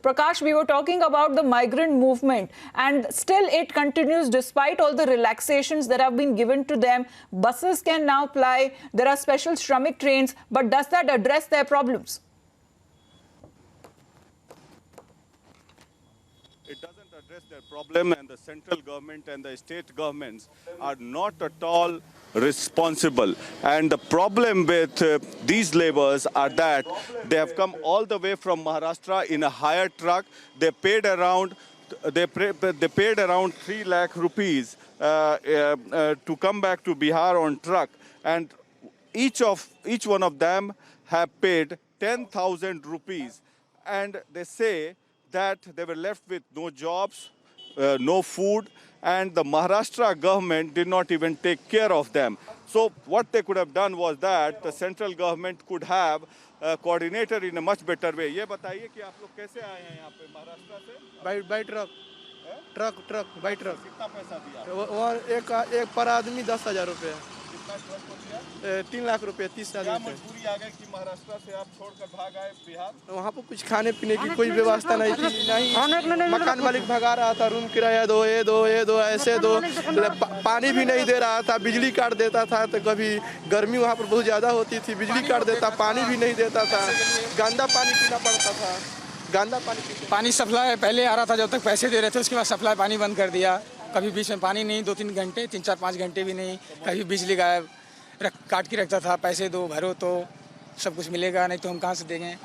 Prakash, we were talking about the migrant movement, and still it continues despite all the relaxations that have been given to them. Buses can now ply, there are special Shramik trains, but does that address their problems? It doesn't address their problem, and the central government and the state governments are not at all responsible. And the problem with these laborers are that they have come all the way from Maharashtra in a hired truck. They paid around 3 lakh rupees to come back to Bihar on truck, and each one of them have paid 10,000 rupees, and they say that they were left with no jobs, no food, and the Maharashtra government did not even take care of them. So what they could have done was that the central government could have coordinated in a much better way. ये बताइए कि आप लोग कैसे आए हैं यहाँ पे महाराष्ट्र से? By truck by truck. कितना पैसा दिया? और एक पर आदमी 10,000 रुपये। कितना ट्रक को दिया? 3 लाख रुपये, 30,000 क्या रुपये। मजबूरी आ गई कि महाराष्ट्र से आप छोड़कर भाग आए बिहार? वहाँ पर कुछ खाने पीने की कोई व्यवस्था नहीं थी, नहीं मकान मालिक भगा रहा था, रूम किराया दो, ये दो ऐसे दो, पानी भी नहीं दे रहा था, बिजली काट देता था। तो कभी गर्मी वहाँ पर बहुत ज़्यादा होती थी, बिजली काट देता, पानी भी नहीं देता था, गंदा पानी पीना पड़ता था, गंदा पानी सप्लाई पहले आ रहा था जब तक पैसे दे रहे थे, उसके बाद सप्लाई पानी बंद कर दिया। कभी बीच में पानी नहीं, 2-3 घंटे, 3-4-5 घंटे भी नहीं, कभी बिजली गायब, काट के रखता था, पैसे दो भरो तो सब कुछ मिलेगा, नहीं तो हम कहाँ से देंगे।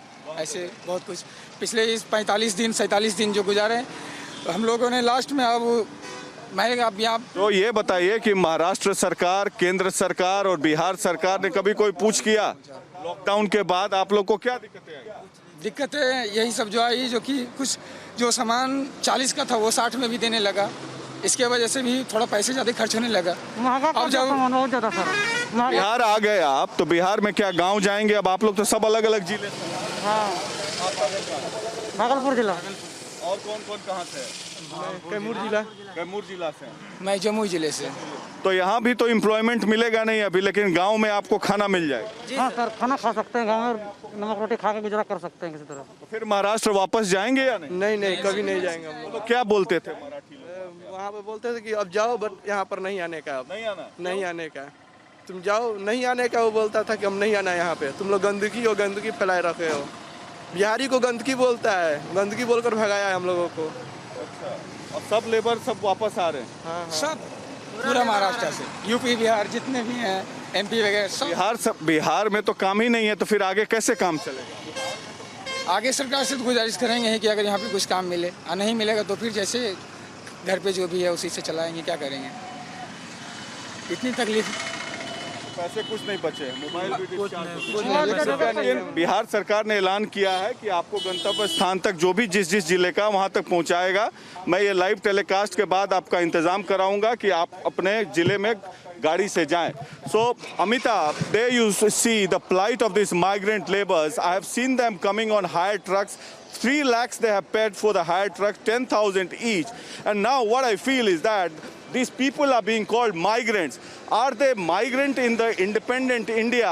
ऐसे बहुत कुछ पिछले इस 47 दिन जो गुजारे हम लोगों ने लास्ट में। अब मैं अब यहाँ तो ये बताइए कि महाराष्ट्र सरकार, केंद्र सरकार और बिहार सरकार ने कभी कोई पूछ किया लॉकडाउन के बाद आप लोग को क्या दिक्कतें आई? दिक्कतें यही सब जो आई, जो कि कुछ जो सामान 40 का था वो 60 में भी देने लगा, इसके वजह से भी थोड़ा पैसे ज़्यादा खर्च होने लगा। अब जब बहुत ज़्यादा सर बिहार आ गए आप, तो बिहार में क्या गांव जाएंगे? अब आप लोग तो सब अलग अलग जिले से। हाँ, भागलपुर जिला। और कौन कौन कहाँ से? कैमूर जिला से। मैं जमुई जिले से। तो यहाँ भी तो एम्प्लॉयमेंट मिलेगा नहीं अभी, लेकिन गांव में आपको खाना मिल जाएगा। हाँ सर, खाना खा सकते हैं, गाँव में नमक रोटी खा के गुजरा कर सकते हैं किसी तरह। तो फिर महाराष्ट्र वापस जाएंगे या नहीं? नहीं, कभी नहीं जाएंगे हम लोग। तो क्या बोलते थे मराठी लोग? वहाँ पे बोलते थे कि अब जाओ, बट यहाँ पर नहीं आने का। नहीं आने का, तुम जाओ, नहीं आने का। वो बोलता था कि हम नहीं आना यहाँ पे, तुम लोग गंदगी फैलाए रखे हो। बिहारी को गंदगी बोलता है, गंदगी बोलकर भगाया है हम लोगों को। अच्छा, और सब लेबर सब वापस आ रहे हैं? हाँ। सब पूरा महाराष्ट्र से, यूपी बिहार जितने भी हैं, एमपी वगैरह सब। बिहार में तो काम ही नहीं है, तो फिर आगे कैसे काम चलेगा? आगे सरकार से तो गुजारिश करेंगे कि अगर यहाँ पे कुछ काम मिले, और नहीं मिलेगा तो फिर जैसे घर पे जो भी है उसी से चलाएंगे। क्या करेंगे, इतनी तकलीफ। पैसे कुछ नहीं बचे, मोबाइल भी डिस्चार्ज। बिहार सरकार ने ऐलान किया है कि आपको गंतव्य स्थान तक जो भी जिस जिले का वहां तक पहुंचाएगा। मैं ये लाइव टेलीकास्ट के बाद आपका इंतजाम कराऊंगा कि आप अपने जिले में गाड़ी से जाएं। So Amita, there you see the plight of these migrant laborers. I have seen them coming on hired trucks. 3 lakhs they have paid for the hired truck, 10,000 each. And now what I feel is that these people are being called migrants. Are they migrant in the independent India?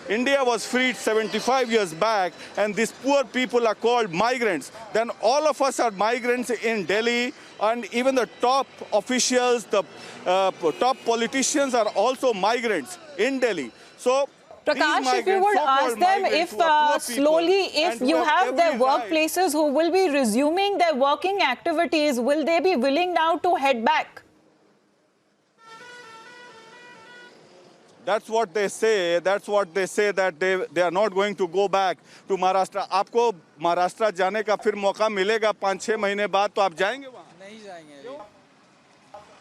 India was freed 75 years back, and these poor people are called migrants. Then all of us are migrants in Delhi, and even the top officials, the top politicians are also migrants in Delhi. So Prakash, if you would ask them if slowly, if you have their workplaces who will be resuming their working activities, will they be willing now to head back? That's what they say. That's what they say, that they are not going to go back to Maharashtra. आपको महाराष्ट्र जाने का फिर मौका मिलेगा 5-6 महीने बाद, तो आप जाएंगे वहाँ? नहीं जाएंगे।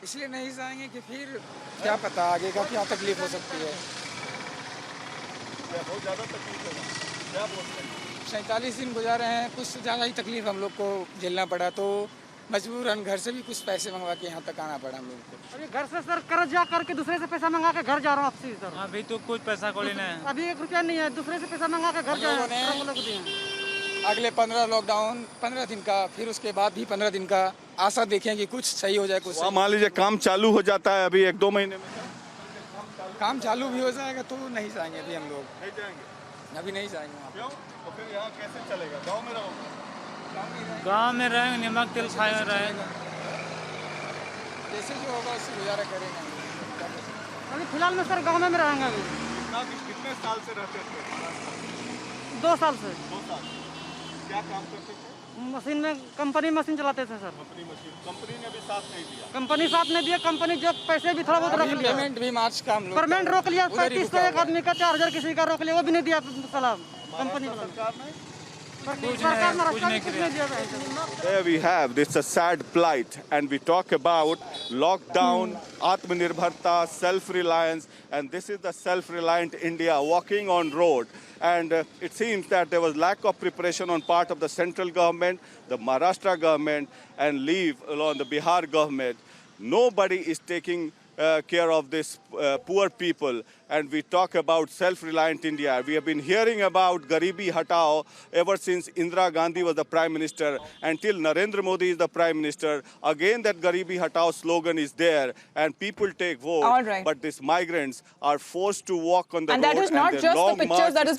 इसलिए नहीं जाएंगे कि फिर क्या पता आगे का क्या तकलीफ हो सकती है। बहुत ज़्यादा तकलीफ है। क्या बोलते हैं? 47 दिन गुजारे हैं, कुछ ज़्यादा ही तकलीफ हम लोग को झेलना पड़ा, तो मजबूरन घर से भी कुछ पैसे मंगवा के यहाँ तक आना पड़ा हम लोग को। अभी घर से सर कर्ज जा करके दूसरे से पैसा मंगा के घर जा रहा हूँ आपसे सर। अभी तो कुछ पैसा को लेना है, अभी 1 रुपया नहीं है, दूसरे से पैसा मंगा के घर जा रहा हूँ। अगले 15 लॉकडाउन 15 दिन का, फिर उसके बाद भी 15 दिन का आशा देखें कि कुछ सही हो जाए। कुछ मान लीजिए काम चालू हो जाता है अभी 1-2 महीने में, काम चालू भी हो जाएगा तो नहीं जाएंगे। अभी हम लोग नहीं जाएंगे। अभी नहीं जाएंगे। क्यों? तो फिर यहाँ कैसे चलेगा? गाँव में रहोगे? गाँव में गांव में रहेंगे, नमक तेल खाए रहेंगे। जैसे जो होगा उससे गुजारा करेंगे। अभी फिलहाल में सर गाँव में रहेंगे अभी। कितने साल से रहते थे महाराष्ट्र 2 साल से 2 साल क्या काम करते थे मशीन में कंपनी मशीन चलाते थे सर। अपनी मशीन कंपनी ने भी साथ नहीं दिया कंपनी साथ नहीं दिया, कंपनी जो पैसे भी थोड़ा बहुत रख लिया, पेमेंट भी मार्च का हम लोग पेमेंट रोक लिया, उधर ही 3500 एक आदमी का 4000 किसी का रोक लिया, वो भी नहीं दिया सलाम कंपनी वाला। सरकार ने सरकार ने रास्ता भी कुछ नहीं दिया भाई। There we have this a sad plight, and we talk about lockdown, Atmanirbharta, self-reliance, and this is the self-reliant India walking on road. And it seems that there was lack of preparation on part of the central government, the Maharashtra government, and leave along the Bihar government. Nobody is taking care of this poor people, and we talk about self-reliant India. We have been hearing about Garibi Hatao ever since Indira Gandhi was the Prime Minister until Narendra Modi is the Prime Minister. Again that Garibi Hatao slogan is there and people take vote. All right. But these migrants are forced to walk on the And road. that is not their just the long pictures march that is being